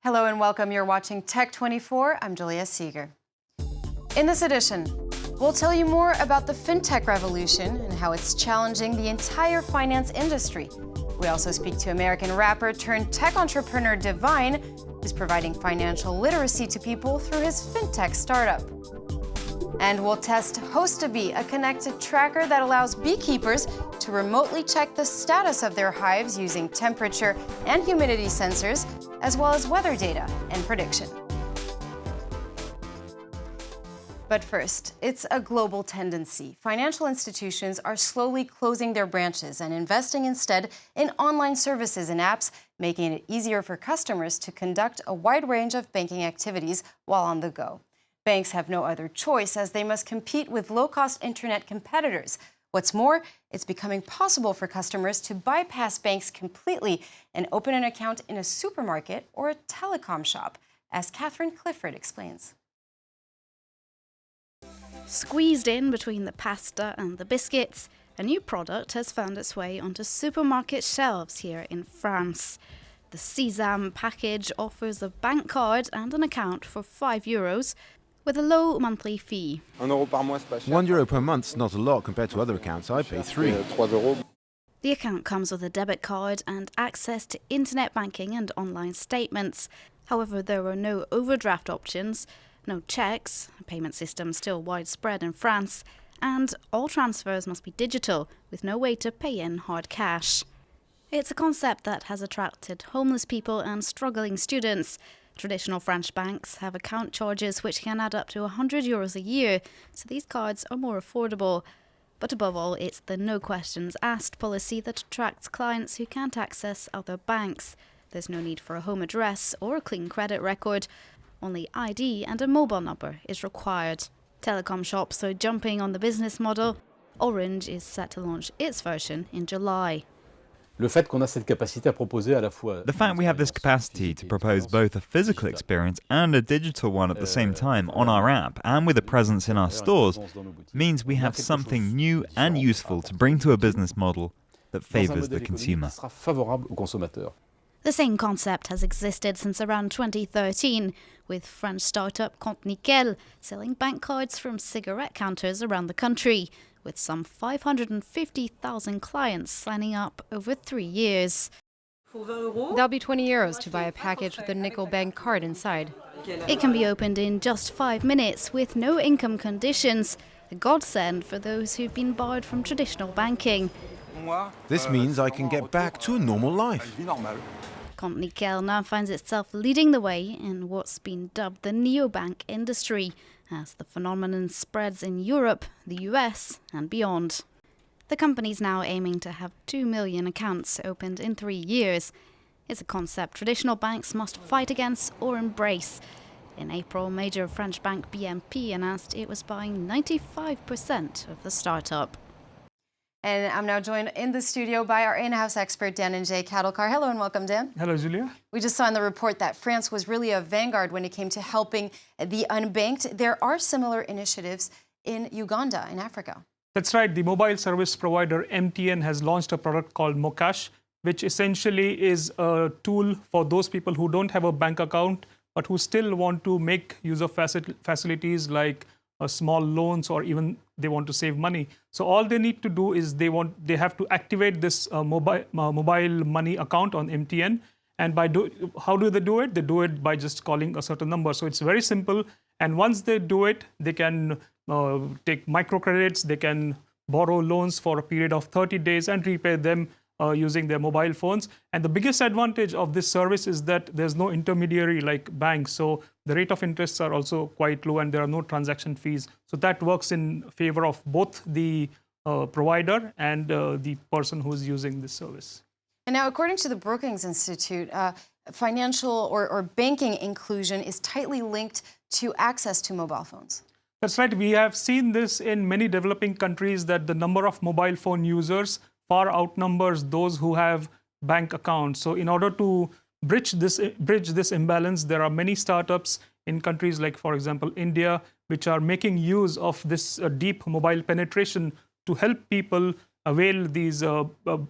Hello and welcome. You're watching Tech 24. I'm Julia Seeger. In this edition, we'll tell you more about the fintech revolution and how it's challenging the entire finance industry. We also speak to American rapper turned tech entrepreneur Divine, who's providing financial literacy to people through his fintech startup. And we'll test Host2Bee, a connected tracker that allows beekeepers to remotely check the status of their hives using temperature and humidity sensors, as well as weather data and prediction. But first, it's a global tendency. Financial institutions are slowly closing their branches and investing instead in online services and apps, making it easier for customers to conduct a wide range of banking activities while on the go. Banks have no other choice as they must compete with low-cost internet competitors. What's more, it's becoming possible for customers to bypass banks completely and open an account in a supermarket or a telecom shop, as Catherine Clifford explains. Squeezed in between the pasta and the biscuits, a new product has found its way onto supermarket shelves here in France. The Sesame package offers a bank card and an account for €5 with a low monthly fee. €1 per month's not a lot compared to other accounts. I pay €3. The account comes with a debit card and access to internet banking and online statements. However, there are no overdraft options, no checks, a payment system still widespread in France, and all transfers must be digital, with no way to pay in hard cash. It's a concept that has attracted homeless people and struggling students. Traditional French banks have account charges which can add up to €100 a year, so these cards are more affordable. But above all, it's the no questions asked policy that attracts clients who can't access other banks. There's no need for a home address or a clean credit record. Only ID and a mobile number is required. Telecom shops are jumping on the business model. Orange is set to launch its version in July. The fact we have this capacity to propose both a physical experience and a digital one at the same time on our app and with a presence in our stores means we have something new and useful to bring to a business model that favors the consumer. The same concept has existed since around 2013, with French startup Compte Nickel selling bank cards from cigarette counters around the country, with some 550,000 clients signing up over 3 years. That'll be €20 to buy a package with a nickel bank card inside. It can be opened in just 5 minutes with no income conditions, a godsend for those who've been barred from traditional banking. This means I can get back to a normal life. Compte Nickel now finds itself leading the way in what's been dubbed the neobank industry, as the phenomenon spreads in Europe, the US and beyond. The company's now aiming to have 2 million accounts opened in 3 years. It's a concept traditional banks must fight against or embrace. In April, major French bank BNP announced it was buying 95% of the startup. And I'm now joined in the studio by our in-house expert, Dan and Jay Kadelkar. Hello and welcome, Dan. Hello, Julia. We just saw in the report that France was really a vanguard when it came to helping the unbanked. There are similar initiatives in Uganda, in Africa. That's right. The mobile service provider MTN has launched a product called Mokash, which essentially is a tool for those people who don't have a bank account, but who still want to make use of facilities like small loans, or even they want to save money. So all they need to do is they have to activate this mobile money account on MTN. And how do they do it? They do it by just calling a certain number. So it's very simple. And once they do it, they can take microcredits, they can borrow loans for a period of 30 days and repay them using their mobile phones. And the biggest advantage of this service is that there's no intermediary like banks. So the rate of interests are also quite low and there are no transaction fees. So that works in favor of both the provider and the person who's using this service. And now, according to the Brookings Institute, financial or banking inclusion is tightly linked to access to mobile phones. That's right. We have seen this in many developing countries, that the number of mobile phone users far outnumbers those who have bank accounts. So in order to bridge this imbalance, there are many startups in countries like, for example, India, which are making use of this deep mobile penetration to help people avail these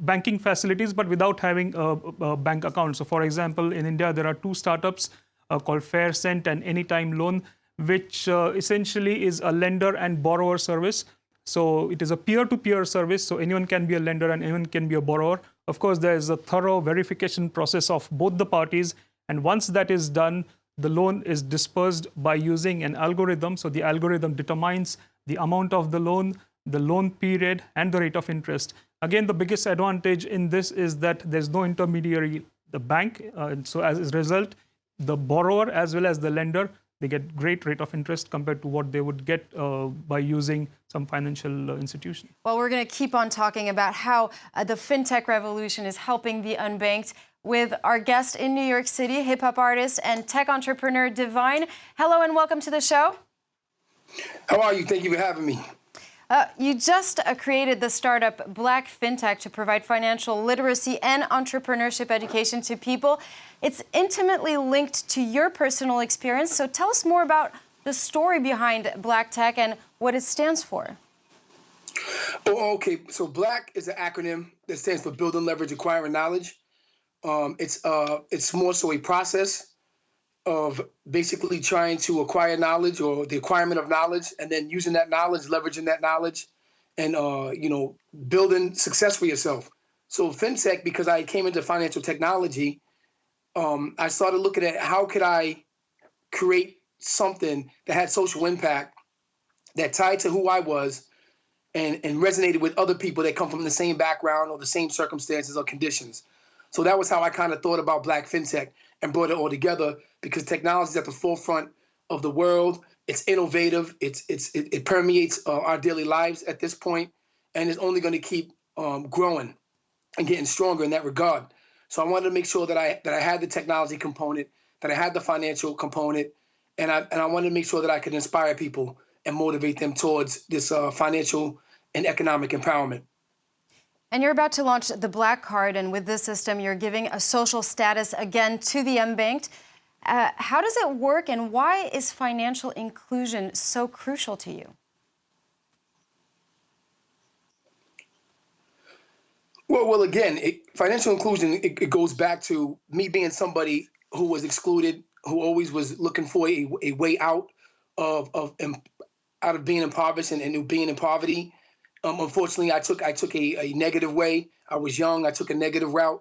banking facilities, but without having a bank account. So, for example, in India, there are two startups called FairCent and Anytime Loan, which essentially is a lender and borrower service. So it is a peer-to-peer service, so anyone can be a lender and anyone can be a borrower. Of course, there is a thorough verification process of both the parties, and once that is done, the loan is dispersed by using an algorithm. So the algorithm determines the amount of the loan period, and the rate of interest. Again, the biggest advantage in this is that there's no intermediary, the bank. So as a result, the borrower as well as the lender, they get great rate of interest compared to what they would get by using some financial institution. Well, we're going to keep on talking about how the fintech revolution is helping the unbanked with our guest in New York City, hip-hop artist and tech entrepreneur Divine. Hello and welcome to the show. How are you? Thank you for having me. You just created the startup Black Fintech to provide financial literacy and entrepreneurship education to people. It's intimately linked to your personal experience. So tell us more about the story behind Black Tech and what it stands for. Oh, okay. So Black is an acronym that stands for Building, Leverage, Acquiring Knowledge. It's more so a process of basically trying to acquire knowledge, or the acquirement of knowledge, and then using that knowledge, leveraging that knowledge, and building success for yourself. So fintech, because I came into financial technology, I started looking at how could I create something that had social impact, that tied to who I was, and resonated with other people that come from the same background or the same circumstances or conditions. So that was how I kind of thought about Black Fintech and brought it all together, because technology is at the forefront of the world. It's innovative. It permeates our daily lives at this point, and it's only going to keep growing and getting stronger in that regard. So I wanted to make sure that I had the technology component, that I had the financial component, and I wanted to make sure that I could inspire people and motivate them towards this financial and economic empowerment. And you're about to launch the Black Card, and with this system, you're giving a social status again to the unbanked. How does it work, and why is financial inclusion so crucial to you? Well, again, financial inclusion, it goes back to me being somebody who was excluded, who always was looking for a way out of being impoverished and being in poverty. Unfortunately, I took a negative way. I was young. I took a negative route.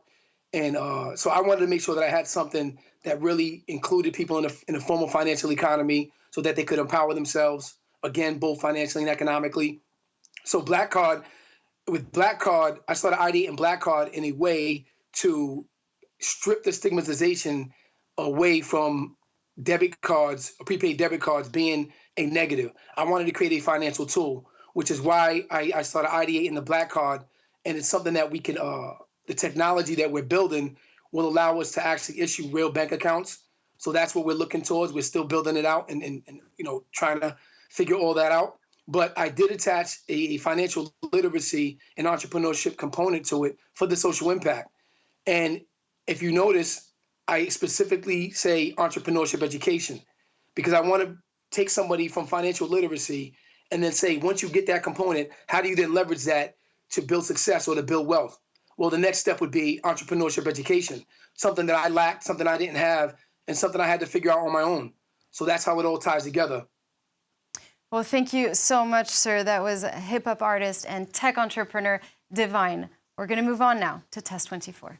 And so I wanted to make sure that I had something that really included people in the formal financial economy so that they could empower themselves, again, both financially and economically. So with Black Card, I started ideating Black Card in a way to strip the stigmatization away from debit cards, prepaid debit cards being a negative. I wanted to create a financial tool, which is why I started ideating the Black Card. And it's something that we can, the technology that we're building will allow us to actually issue real bank accounts. So that's what we're looking towards. We're still building it out and trying to figure all that out. But I did attach a financial literacy and entrepreneurship component to it for the social impact. And if you notice, I specifically say entrepreneurship education, because I want to take somebody from financial literacy and then say, once you get that component, how do you then leverage that to build success or to build wealth? Well, the next step would be entrepreneurship education, something that I lacked, something I didn't have, and something I had to figure out on my own. So that's how it all ties together. Well, thank you so much, sir. That was hip-hop artist and tech entrepreneur Divine. We're going to move on now to Test 24.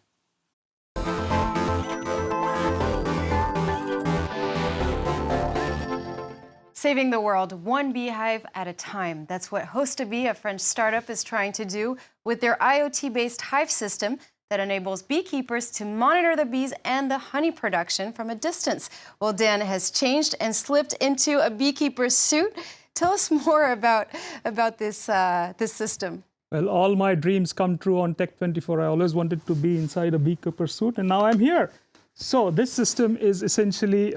Saving the world, one beehive at a time. That's what Host2Bee, a French startup, is trying to do with their IoT-based hive system that enables beekeepers to monitor the bees and the honey production from a distance. Well, Dan has changed and slipped into a beekeeper's suit. Tell us more about this system. Well, all my dreams come true on Tech 24. I always wanted to be inside a beekeeper suit, and now I'm here. So this system is essentially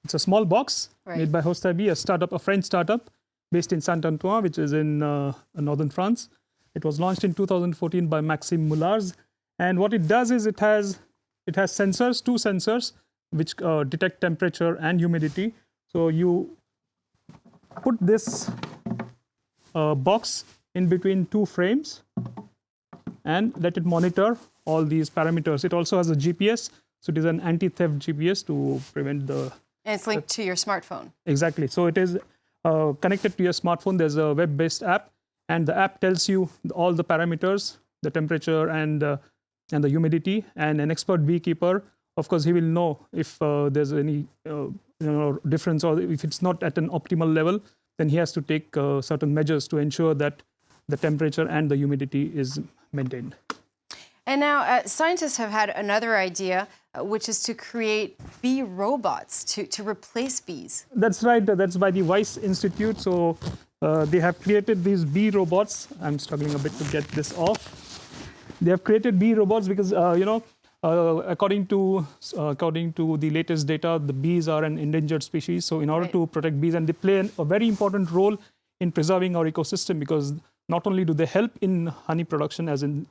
it's a small box made by Host2Bee, a French startup based in Saint-Antoine, which is in northern France. It was launched in 2014 by Maxime Moulars, and what it does is it has sensors, two sensors, which detect temperature and humidity. So you put this box in between two frames and let it monitor all these parameters. It also has a GPS, so it is an anti-theft GPS to prevent the... And it's linked to your smartphone. Exactly. So it is connected to your smartphone. There's a web-based app, and the app tells you all the parameters, the temperature and the humidity. And an expert beekeeper, of course, he will know if there's any difference, or if it's not at an optimal level, then he has to take certain measures to ensure that the temperature and the humidity is maintained. And now scientists have had another idea, which is to create bee robots to replace bees. That's right. That's by the Weiss Institute. So they have created these bee robots. I'm struggling a bit to get this off. They have created bee robots because, according to the latest data, the bees are an endangered species. So in order to protect bees, and they play a very important role in preserving our ecosystem, because not only do they help in honey production, as in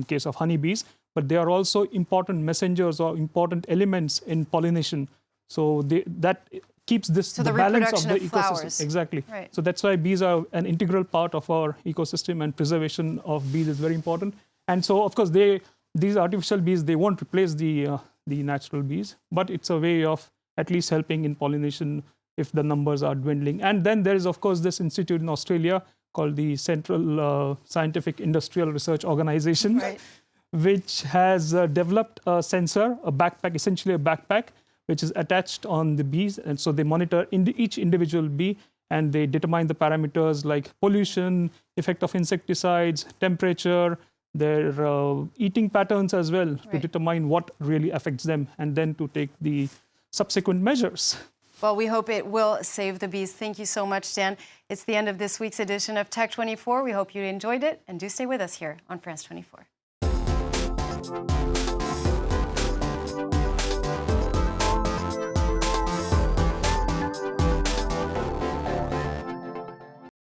case of honeybees, but they are also important messengers or important elements in pollination. So that keeps the balance of the ecosystem. Flowers. Exactly. Right. So that's why bees are an integral part of our ecosystem, and preservation of bees is very important. And so, of course, these artificial bees, they won't replace the natural bees, but it's a way of at least helping in pollination if the numbers are dwindling. And then there is, of course, this institute in Australia called the Central Scientific Industrial Research Organization, Right. which has developed a sensor, a backpack, essentially a backpack, which is attached on the bees. And so they monitor each individual bee, and they determine the parameters like pollution, effect of insecticides, temperature, their eating patterns as well, to determine what really affects them, and then to take the subsequent measures. Well, we hope it will save the bees. Thank you so much, Dan. It's the end of this week's edition of Tech 24. We hope you enjoyed it, and do stay with us here on France 24.